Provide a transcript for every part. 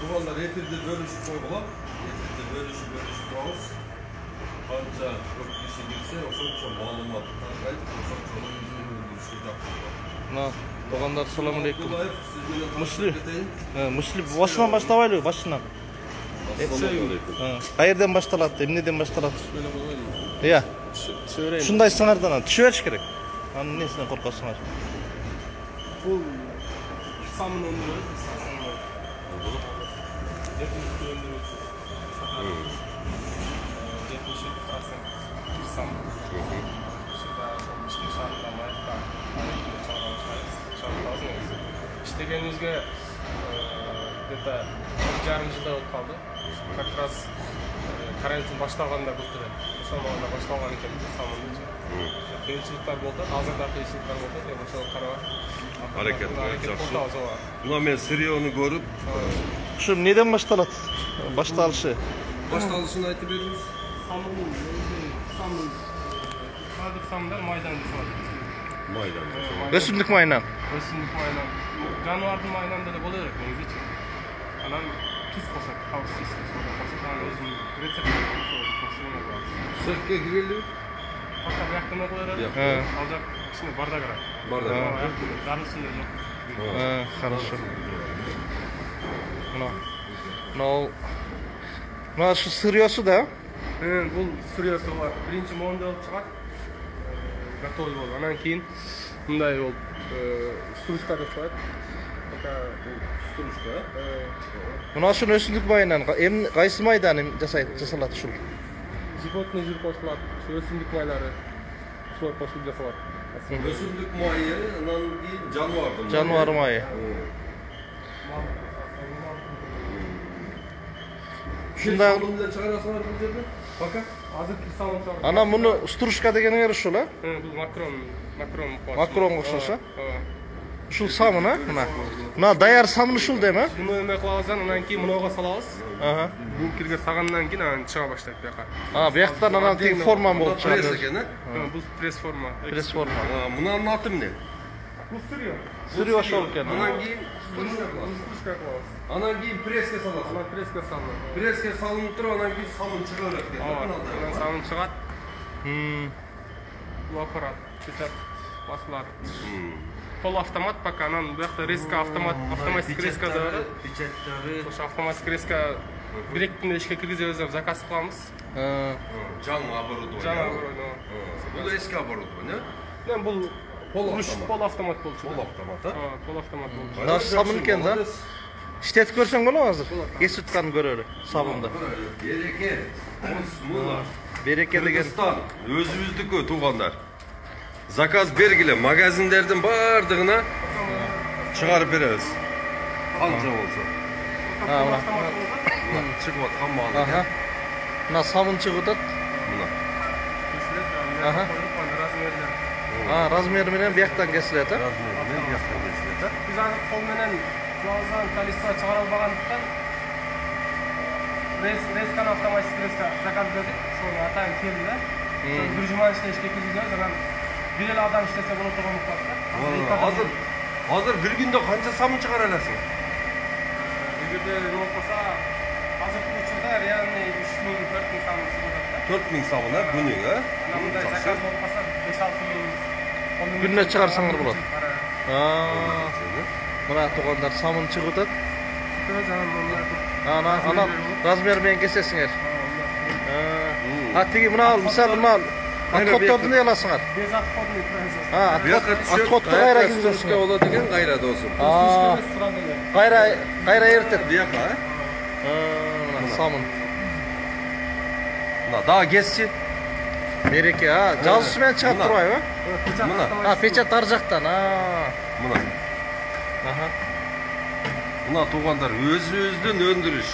Tuğanlar etirde bölüşüp koygular. Etirde bölüşüp koyuz. Kanca çok kişi girse oşonça malumat tarqayıp oşonça öldürüşke yapıyorlar. Na, Tuğanlar selamun aleyküm. Müslüm başından başlabaylı, başından. Qayerden baştalat, emneden baştalat? Ya. Şunday sanardan düşüveriş gerek. Anın nesine korkarsınlar? Bu samın öndürüyoruz. İştegenizge где-то 1,5 жылда өтіп қалды. Как раз карантин башталғанда бұлтыр. Ошондо башталган экен самынды. Кыйынчылыктар болду, азырда кыйынчылыктар болду. Ошо карабак. Hareket жақсы. Мына мен Сириону көрүп, Şu neden baştalat? Baştalışı. Baştalышын айтып бериңиz. Бардык самындар майданды салат. Майдан. Өсümlük mayından. Өсүмдүк майынан. Жаныбардын майынан деле боло берет негизичи. Анан кис кошот, кабыз кис кошот. Анан өзүнүн рецептин кошуна коет. Сыртка кирели? Пока бияктан окуп берет. Ал жак ичинде бардак ара. Бардак. Дарысында жок. Хорошо. Мына şu сырьёсу да? Бул сырьёсу бар. Биринчи моунду алып чыгат. Готовый болду. Анан кийин мындай болуп стружка деп коет. Пока стружка. Мына şu өсүмдүк майынан кайсы майдан жасалат ушул? Животный жир кошулат, өсүмдүк майлары. Ушулар кошулуп жасалат. Өсүмдүк майы, анан кийин жаныбардын. Жаныбар майы. Şundan чыгарасыңар бул жерде? Пока. Азыркы салым чыгар. Ana bunu стружка дегениңер ушул, а? Бул макрон Макрон окшош, а? Ушул самын, а? Мына даяр самын ушул дем, а? Муну эме кылабыздан, анан кийин мунуга салабыз. Бул кирге сагандан кийин анан чыга баштайт бияка. Бияктан анан тең форма болуп чыгат. Пресс экен, Бул пресс форма. Пресс форма. Мунун аты эмне? Бул сырьё. Сырьё ошол экен. Анан кийин стружка кылабыз. Анан кийин преске саласың. Анан пресска салынат. Преске салынып туруп, анан кийин самын чыга берет экен. Анан самын чыгат. Бул аппарат печат басылат. Полуавтомат пока, анан буякта резко автоматик резко да бар. Печаттары. Ошо автоматик резко биректин ишке киргизебиз деп заказ кылабыз. Жаңы оборудование. Бул эски оборудование. Бул полуавтомат болчу. Полуавтомат, а? Полуавтомат болчу. Мына самын экен да? İşletip görsen bolобу азыр? Кесип тутканын көрөлү, самынды. Береке. Мула. Береке деген өзүбүздүкү туугандар. Заказ бергиле, магазиндердин бардыгына чыгарып беребиз. Канча болсо. Чыгып аткан мал. Мына самын чыгып атат. Мына. Размери менен бияктан кесилет, а? Размери менен бияктан кесилет, а? Биз азыр кол менен Плазан колесо чыгара албагандыктан резкан автоматик резко заказ бердик. Ошону атайын келди да. Бир жуман иштешке киргизебиз, анан бир эле адам иштесе болот турган болот да. Азыр бир күндө канча самын чыгара аласың? Эгерде болбосо азыркы учурда реальный 3000 4000 самын чыгып атат да. 4000 самын, а? Күнүгө, а? Мындай заказ болбосо 5-6 миң. Күнүнө чыгарсаңар болот. Мына туугандар самын чыгып атат. Анан размери менен кесесиңер. Тиги мына мисалы мына отходторду эмне кыласыңар? Без отходный производство. Отходду кайра киргизесиңер. болот экен, кайра досум. Кайра эритет. Бияка, Мына самын. Мына дагы кесчи. Береке, жазуусу менен чыгат турбайбы? Мына. Печат ар жактан. Мына. Мына туугандар өзүбүздүн өндүрүш.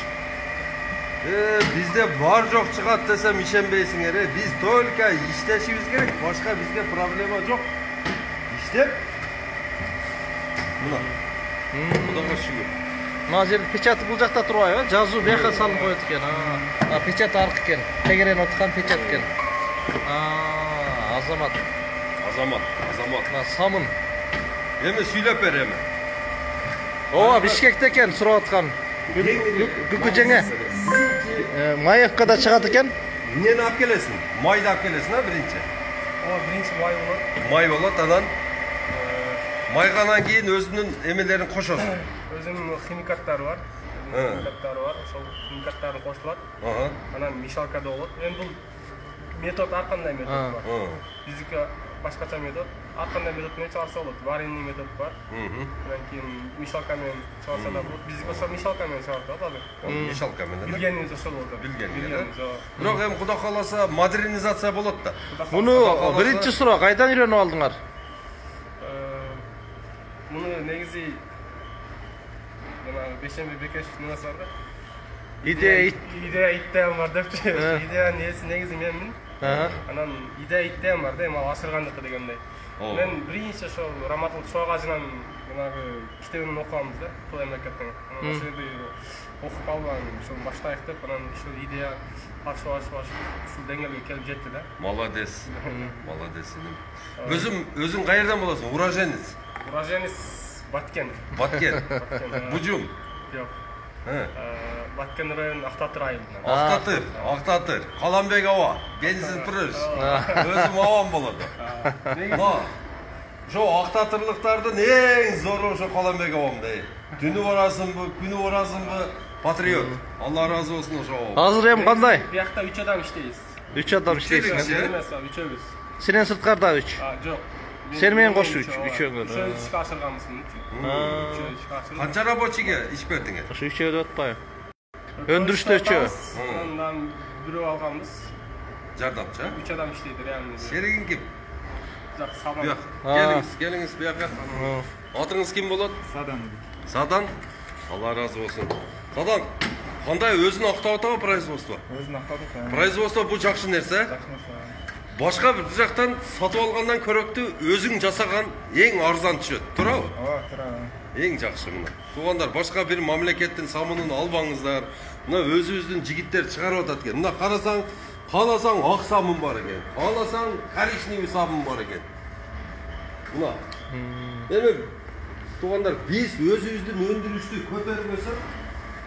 Бизде бар жок чыгат десем ишенбейсиңер, биз только иштешибиз керек, башка бизге проблема жок. Иштеп. Мына. Кудайга шүгүр. Мына жерде печаты бул жакта турбайбы? Жазуу бияка салынып коет экен. Печат аркы экен. Тегерен откан печат экен. Азамат. Мына самын. Эми сүйлөп бер эми. Бишкекте экен сурап аткан. Күкү жеңе. Маевка да чыгат экен. Нені алып келесің? Майды алып келесің, бірінші? Бірінші май болады. Май болады, анан майғанан кейін өзінің емелерін қошасың. Өзінің химикаттары бар. Ошол химикаттарын қосылады. Анан мешалкада болады. Енді бұл метод арқандай метод бар. Биздики башкача метод. Арқандай метод менен чыгарса болот. Варенный метод бар. Анан кийин мешалка менен чыгарса да болот. Биздики ошо мешалка менен чыгартат азыр. Мешалка менен. Билгенибиз ошол болот. Билгенибиз. Бирок эми Кудай кааласа модернизация болот да. Муну биринчи суроо кайдан үйрөнүп алдыңар? Муну негизи Бешембе Бекешевдин нерсе бар да. Идея иттем бар депчи. Идеянын ээси негизи менмин. Анан идея иттем бар да, эми ал ашыргандыкы дегендей. Мен биринчи ошол Раматул Чоагажынан жанагы китебин окуганбыз да, Тоо мамлекеттен. Анан ошол жерде окуп калып, ошол баштайык деп, анан ошол идея ашып ушул деңгээлге келип жетти да. Молодец. Молодец. Өзүң каерден болосуң? Уроженец. Уроженец Баткен. Баткен. Бужум. Жок. Баткен району Актатыр айылынан. Актатыр. Каламбек аба. Бензин пүрөш. Өзүм абам болот. Жо Актатырлыктардын эң зору ошо Каламбек абам да. Түнү барасыңбы, күнү барасыңбы? Патриот. Алла разы болсун ошо. Азыр эми кандай? Биякта 3 адам иштейбиз. 3 адам иштейсиз. Эмес, 3-өбүз. Сенен сырткарда 3. Жок. Сен менен кош 3-өңөр. 3 ишке ашырганбызмын. 3 ишке ашырдым. Канча рабочийге иш бердиңер? Ошо 3-өө деп атпайбы? Өндүрүштө 3-өө. Андан бирөө алганбыз. Жардамчы? 3 адам иштейди реально. Серигиң ким? Жак, Садан. Келиңиз буяка. Атыңыз ким болот? Садан. Садан? Алла разы болсун. Садан, кандай өзүн актап атабы производство? Өзүн актадык. Производство бул жакшы нерсе. Башка бир жактан сатып алгандан көрөктүү өзүң жасаган эң арзан түшөт, туурабы? Ооба, туура. Эң жакшы мына. Туугандар, башка бир мамлекеттин самынын албаңыздар. Мына өзүбүздүн жигиттер чыгарып атат экен. Мына карасаң, кааласаң ак самын бар экен. Кааласаң коричневый самын бар экен. Мына. Эми туугандар, биз өзүбүздүн өндүрүштү көтөрбөсөк,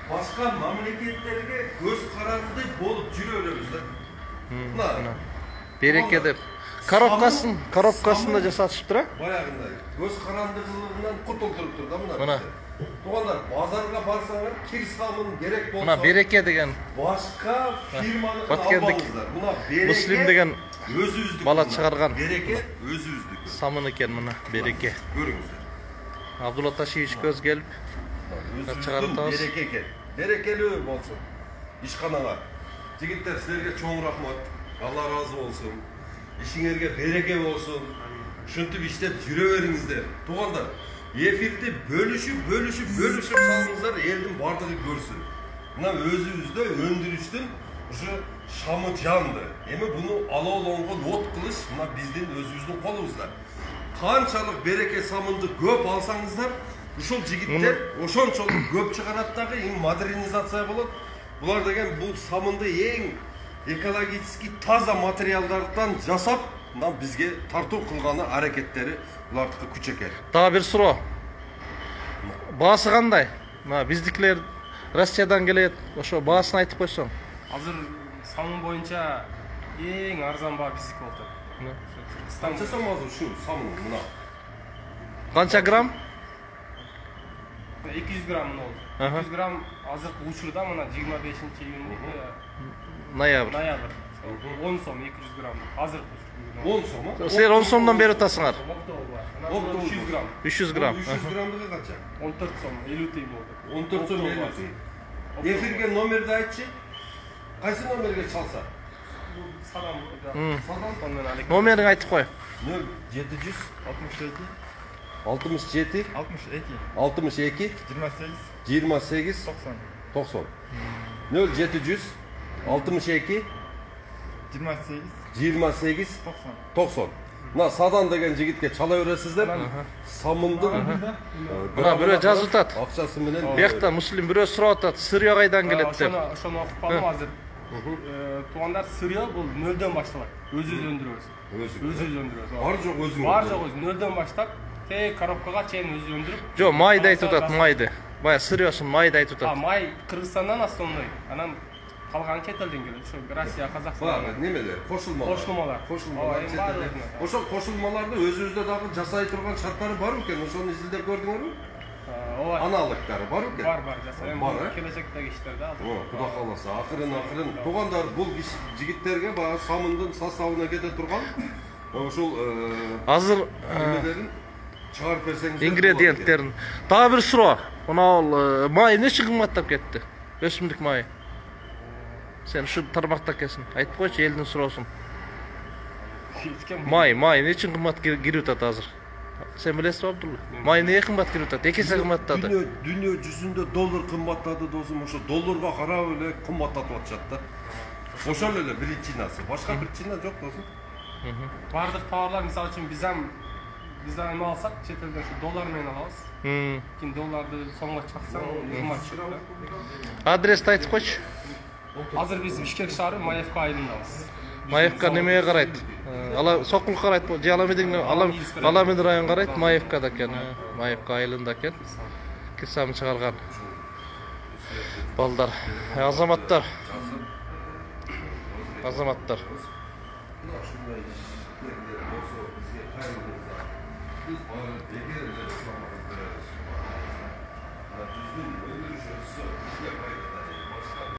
башка мамлекеттерге көз каранды болуп жүрө беребиз да. Мына Береке деп. Коробкасында жасатышыптыр, а? Баягындай. Көз карандылыгынан кутултуруп тур да мына. Мына. Туугандар, базарга барсаңар, кир самын керек болсо. Мына Береке деген Башка фирманы Баткендик Мына Береке. Муслим деген өзүбүздүк. бала чыгарган. Береке өзүбүздүк. Самын экен мына Береке. Көрүңүздөр. Абдулла Ташевич көз келип чыгарып атабыз. Береке экен. Берекелүү болсун. Ишканаңар. Жигиттер, силерге чоң рахмат. Алла разы болсун. Ишиңерге береке болсун. Ушинтип иштеп жүрө бериңиздер. Туугандар, эфирди бөлүшүп салыңыздар, элдин бардыгы көрсүн. Мына өзүбүздө өндүрүштүн ушу шамы жанды. Эми буну алоолонгон от кылыш мына биздин өзүбүздүн колубузда. Канчалык береке самынды көп алсаңыздар, ушул жигиттер ошончолук көп чыгарат дагы, модернизация болот. Булар деген бул самынды эң экологически таза материалдардан жасап, мына бизге тартуу кылганы аракеттери булардыкы күч экен. Дагы бир суроо. Баасы кандай? Мына биздикилер Россиядан келет, ошо баасын айтып койсоң. Азыр самын боюнча эң арзан баа биздики болуп атат. Канча сом азыр ушу самын мына? Канча грамм? 200 грамм болду. 200 грамм азыркы учурда мына 25-июнь Ноябрь. 10 сом 200 грамм. Азыркы 10 сом. Силер 10 сомдон берип атасыңар. 300 грамм. 300 грамм. 300 граммдыгы канча? 14 сом 50 тыйын болду. 14 сом 50 тыйын. Эфирге номерди айтчы. Кайсы номерге чалса? Садан. Номерин айтып кой. 0700 67 62 28 90 0700 62 28 90. Мына Садан деген жигитке чала бересиздер. Самындын Мына бирөө жазып атат. Акчасы менен. Биякта Муслим бирөө сурап атат. Сырьё кайдан келет деп. Ошону окуп калдым азыр. Туугандар, сырьё бул нөлдөн башталат. Өзүбүз өндүрөбүз. Өзүбүз өндүрөбүз. Бар жок өзүң. Бар жок өзү нөлдөн баштап, тек коробкага чейин өзү өндүрүп. Жок, майды айтып атат, майды. Baya sırıyorsun, mayda aytıp Ha, atat. may Kırgızстан'dan основной. Анан калган чет элден келет. Ошо Россия, Казакстан. Бар, немелер, кошулмалар. Кошулмалар. Кошулмалар. Ооба, эми баары өтүнөт. Ошол кошулмаларды өзүбүздө дагы жасай турган шарттары бар экен. Ошону изилдеп көрдүңөрбү? Ооба. Аналыктары бар экен. Бар, жасай. Эми Бар, э? келечектеги иштерде азыр. Кудай кааласа, акырын туугандар бул жигиттерге баягы самындын составына кете турган ошол Азыр немелерин чыгарып берсеңиздер. ингредиенттерин. Дагы бир суроо. Мына май нече кымбаттап кетти? Өсүмдүк майы. Sen şu tarmakta kesin. Aytıp koyçu elden sorosun. May nechun kımbat giriyor tat hazır. Sen bilesiz Abdullah. May neye kımbat giriyor tat? Ekese kımbattadı. Dünya yüzünde dolar kımbatladı dostum. Oşo dolarga karab öyle kımbatlatıp atışat da. Oşol öyle причинасы. Başka причина yok dostum. Бардык товарлар, мисалы үчүн bizden эме алсак, чет элден şu доллар менен алабыз. Кийин долларды сомго чаксаң, кымбат түшөт да. Adresni aytıp koyçu. Азыр биз Бишкек шаары Маевка айылындабыз. Маевка немeye карайт? Сокул карайт, же Аламин район карайт, Маевкада экен. Маевка айылында экен. Кирсамы чыгарган. Балдар, азаматтар.